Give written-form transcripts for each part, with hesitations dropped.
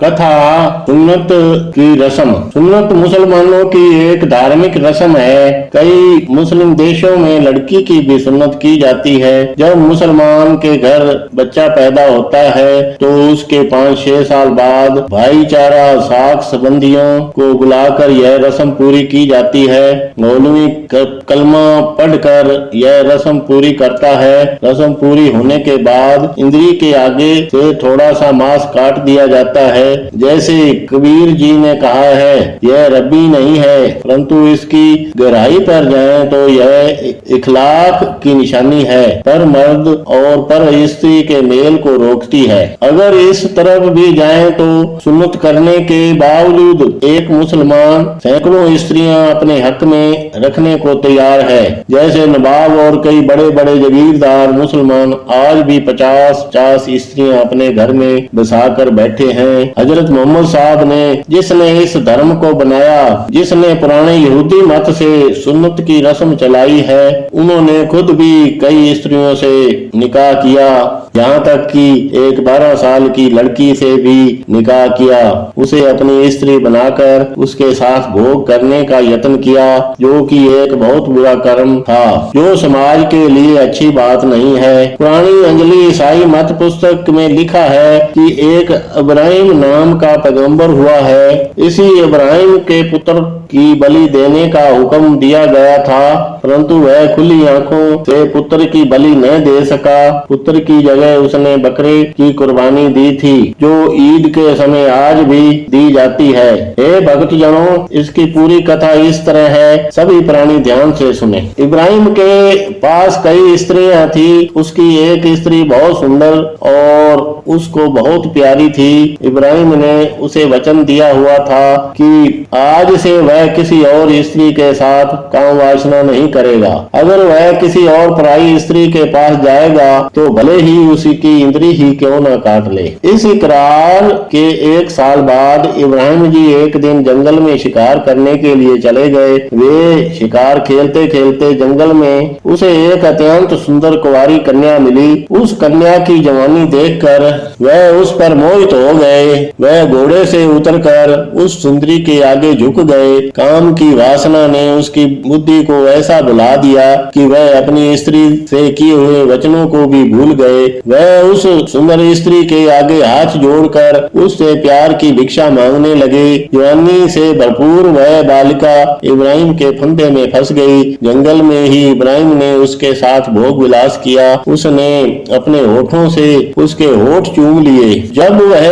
कथा सुन्नत की रस्म। सुन्नत मुसलमानों की एक धार्मिक रस्म है। कई मुस्लिम देशों में लड़की की भी सुन्नत की जाती है। जब मुसलमान के घर बच्चा पैदा होता है तो उसके 5-6 साल बाद भाईचारा साख संबंधियों को बुलाकर यह रस्म पूरी की जाती है। मौलवी कलमा पढ़कर यह रस्म पूरी करता है। रस्म पूरी होने के बाद इंद्री के आगे से थोड़ा सा मांस काट दिया जाता है। जैसे कबीर जी ने कहा है, यह रब्बी नहीं है, परंतु इसकी गहराई पर जाएं तो यह इखलाक की निशानी है। पर मर्द और पर स्त्री के मेल को रोकती है। अगर इस तरफ भी जाएं तो सुन्नत करने के बावजूद एक मुसलमान सैकड़ों स्त्रियां अपने हक में रखने को तैयार है। जैसे नवाब और कई बड़े बड़े जगीरदार मुसलमान आज भी 50 स्त्रियां अपने घर में बसा कर बैठे हैं। हजरत मोहम्मद साहब ने, जिसने इस धर्म को बनाया, जिसने पुराने यहूदी मत से सुन्नत की रस्म चलाई है, उन्होंने खुद भी कई स्त्रियों से निकाह किया। यहाँ तक कि एक 12 साल की लड़की से भी निकाह किया। उसे अपनी स्त्री बनाकर उसके साथ भोग करने का यत्न किया, जो कि एक बहुत बुरा कर्म था, जो समाज के लिए अच्छी बात नहीं है। पुरानी अंजलि ईसाई मत पुस्तक में लिखा है कि एक इब्राहिम नाम का पैगंबर हुआ है। इसी इब्राहिम के पुत्र की बलि देने का हुक्म दिया गया था, परंतु वह खुली आंखों से पुत्र की बलि न दे सका। पुत्र की जगह उसने बकरे की कुर्बानी दी थी, जो ईद के समय आज भी दी जाती है। हे भक्तजनों, इसकी पूरी कथा इस तरह है, सभी प्राणी ध्यान से सुने। इब्राहिम के पास कई स्त्रियां थी। उसकी एक स्त्री बहुत सुंदर और उसको बहुत प्यारी थी। इब्राहिम ने उसे वचन दिया हुआ था कि आज से वह किसी और स्त्री के साथ काम वासना नहीं करेगा। अगर वह किसी और पराई स्त्री के पास जाएगा तो भले ही उसी की इंद्री ही क्यों न काट ले। इस इकरार के 1 साल बाद इब्राहिम जी एक दिन जंगल में शिकार करने के लिए चले गए। वे शिकार खेलते खेलते जंगल में उसे एक अत्यंत सुंदर कुंवारी कन्या मिली। उस कन्या की जवानी देखकर वह उस पर मोहित हो गए। वह घोड़े से उतरकर उस सुंदरी के आगे झुक गए। काम की वासना ने उसकी बुद्धि को ऐसा भुला दिया कि वह अपनी स्त्री से किए हुए वचनों को भी भूल गए। वह उस सुंदर स्त्री के आगे हाथ जोड़कर उससे प्यार की भिक्षा मांगने लगे। जवानी से भरपूर वह बालिका इब्राहिम के फंदे में फंस गई। जंगल में ही इब्राहिम ने उसके साथ भोग विलास किया। उसने अपने होठों से उसके होठ चूम लिए। जब वह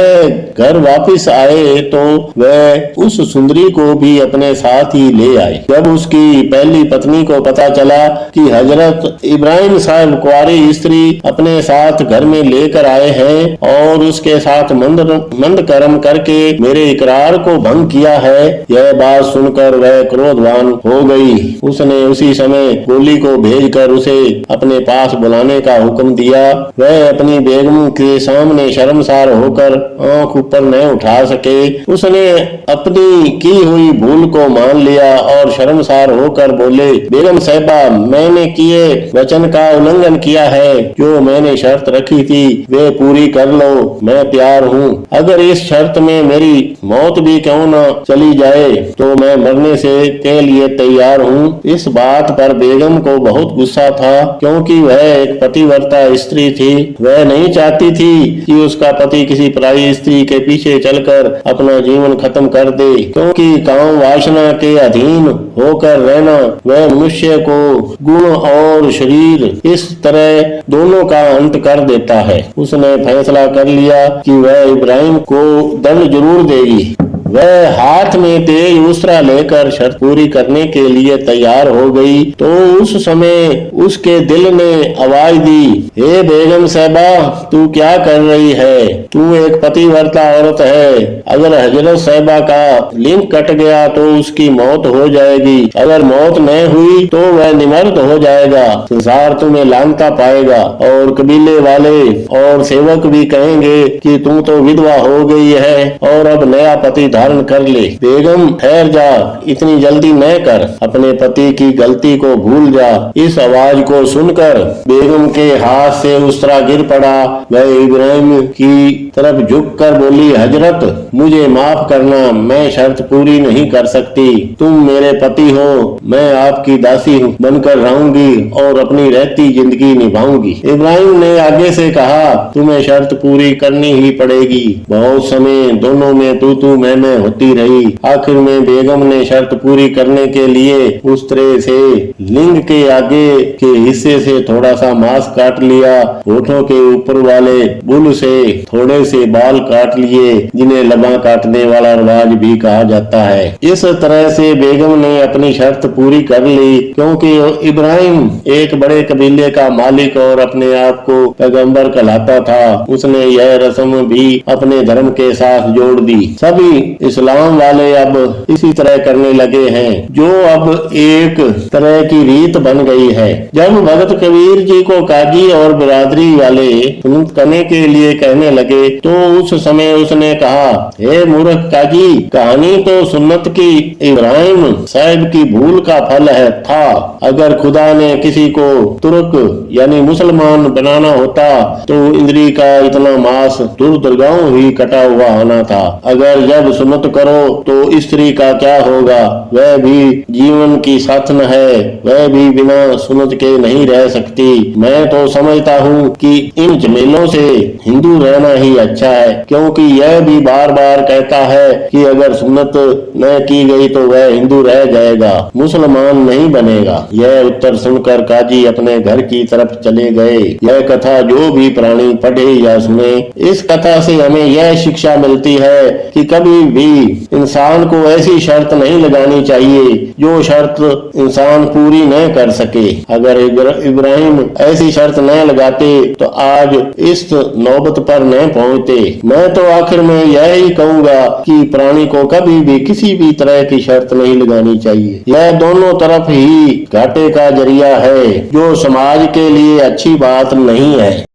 घर वापिस आए तो वह उस सुंदरी को भी अपने साथ ही ले आए। जब उसकी पहली पत्नी को पता चला कि हजरत इब्राहिम साहब कुंवारी स्त्री अपने साथ घर में लेकर आए हैं और उसके साथ मंद कर्म करके मेरे इकरार को भंग किया है, यह बात सुनकर वह क्रोधवान हो गई। उसने उसी समय गोली को भेजकर उसे अपने पास बुलाने का हुक्म दिया। वह अपनी बेगम के सामने शर्मसार होकर आंख ऊपर न उठा सके। उसने अपनी की हुई भूल को मान लिया और शर्मसार होकर बोले, बेगम साहिबा, मैंने किए वचन का उल्लंघन किया है। जो मैंने शर्त रखी थी वे पूरी कर लो। मैं तैयार हूँ। अगर इस शर्त में मेरी मौत भी क्यों न चली जाए तो मैं मरने से के लिए तैयार हूँ। इस बात पर बेगम को बहुत गुस्सा था, क्योंकि वह एक पतिव्रता स्त्री थी। वह नहीं चाहती थी कि उसका पति किसी पराई स्त्री के पीछे चलकर अपना जीवन खत्म कर दे, क्योंकि काम वासना के अधीन होकर रहना वह मनुष्य को गुण और शरीर इस तरह दोनों का अंत कर देता है। उसने फैसला कर लिया कि वह इब्राहिम को दंड जरूर देगी। वह हाथ में तेज उसरा लेकर शर्त पूरी करने के लिए तैयार हो गई। तो उस समय उसके दिल ने आवाज दी, हे बेगम साहिबा, तू क्या कर रही है? तू एक पतिव्रता औरत है। अगर हजरत साहिबा का लिंग कट गया तो उसकी मौत हो जाएगी। अगर मौत न हुई तो वह निमर्द हो जाएगा। संसार तुम्हें लानता पाएगा और कबीले वाले और सेवक भी कहेंगे कि तुम तो विधवा हो गई है और अब नया पति धारण कर ले। बेगम ठहर जा, इतनी जल्दी न कर, अपने पति की गलती को भूल जा। इस आवाज को सुनकर बेगम के हाथ से उसरा गिर पड़ा। वह इब्राहिम की तरफ झुककर बोली, हजरत मुझे माफ करना, मैं शर्त पूरी नहीं कर सकती। तुम मेरे पति हो, मैं आपकी दासी बनकर रहूंगी और अपनी रहती जिंदगी निभाऊंगी। इब्राहिम ने आगे से कहा, तुम्हें शर्त पूरी करनी ही पड़ेगी। बहुत समय दोनों में तू मैं होती रही। आखिर में बेगम ने शर्त पूरी करने के लिए उस तरह से लिंग के आगे के हिस्से से थोड़ा सा मांस काट लिया, होठों के ऊपर वाले बुल से थोड़े से बाल काट लिए, जिन्हें लबा काटने वाला रिवाज भी कहा जाता है। इस तरह से बेगम ने अपनी शर्त पूरी कर ली। क्योंकि इब्राहिम एक बड़े कबीले का मालिक और अपने आप को पैगंबर कहलाता था, उसने यह रस्म भी अपने धर्म के साथ जोड़ दी। सभी इस्लाम वाले अब इसी तरह करने लगे हैं, जो अब एक तरह की रीत बन गई है। जब भगत कबीर जी को काजी और बिरादरी वाले सुन्नत करने के लिए कहने लगे, तो उस समय उसने कहा, हे मूर्ख काजी, कहानी तो सुन्नत की इब्राहिम साहब की भूल का फल है था। अगर खुदा ने किसी को तुर्क यानी मुसलमान बनाना होता तो इंद्री का इतना मांस दुर्दगाओं ही कटा हुआ आना था। अगर जब सुन्नत करो तो स्त्री का क्या होगा? वह भी जीवन की साथन है, वह भी बिना सुन्नत के नहीं रह सकती। मैं तो समझता हूँ कि इन झमेलों से हिंदू रहना ही अच्छा है, क्योंकि यह भी बार बार कहता है कि अगर सुन्नत न की गई तो वह हिंदू रह जाएगा, मुसलमान नहीं बनेगा। यह उत्तर सुनकर काजी अपने घर की तरफ चले गए। यह कथा जो भी प्राणी पढ़े या सुने, इस कथा से हमें यह शिक्षा मिलती है कि कभी भी इंसान को ऐसी शर्त नहीं लगानी चाहिए जो शर्त इंसान पूरी न कर सके। अगर इब्राहिम ऐसी शर्त न लगाते तो आज इस नौबत पर न पहुंचते। मैं तो आखिर में यह ही कहूँगा कि प्राणी को कभी भी किसी भी तरह की शर्त नहीं लगानी चाहिए। यह दोनों तरफ ही घाटे का जरिया है, जो समाज के लिए अच्छी बात नहीं है।